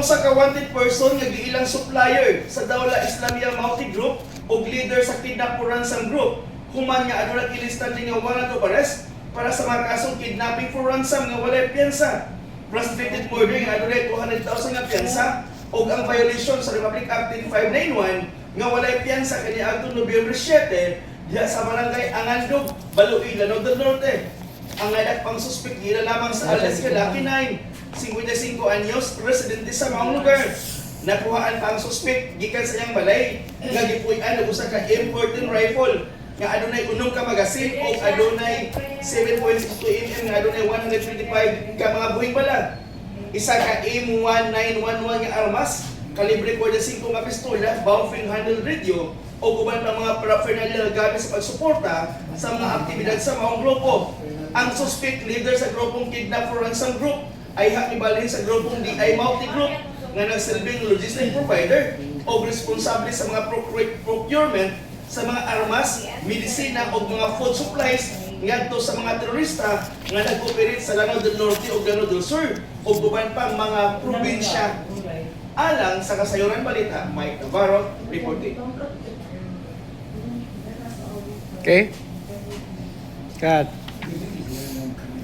usa ka wanted person nga giilang supplier sa Dawla Islamia Multi Group o leader sa kidnap for ransom group. Human nga aduna kilistan nga warrant of arrest para sa mga kasong kidnapping for ransom nga walay piyansa, prostituted murder nga aduna 200,000 nga piyansa o ang violation sa Republic Act 591 nga walay piyansa kaniadto Nobyembre 7 diha sa barangay Angandog, Baluy, Lanao del Norte. Ang anak pang suspect gila lamang sa alias Kalaki 9, 55 anyos, residente sa maong lugar. Nakuhaan pa ang suspect gikan sa iyang balay nga gipuy-an og usa ka M14 rifle nga adunay unom ka magasin o adunay 7.62 mm nga adunay 125 ka mga buhing bala. Isa ka M1911 nga armas, kalibre 45 nga pistola, Baufeng handle radio o guban pa mga paraphernalia gamit sa pagsuporta sa mga aktibidad sa maong grupo. Ang suspect leader sa grupong kidnap for ransom group ay hakibalhin sa grupong DI Multi Group nga nagsilbing logistic provider o responsable sa mga procurement sa mga armas, medisina o mga food supplies ngadto sa mga terorista nga nag-operate sa Lanao del Norte o Lanao del Sur o guban pang mga probinsya. Alang sa Kasayuran Balita, Mike Navarro, reporting. Okay? Cut.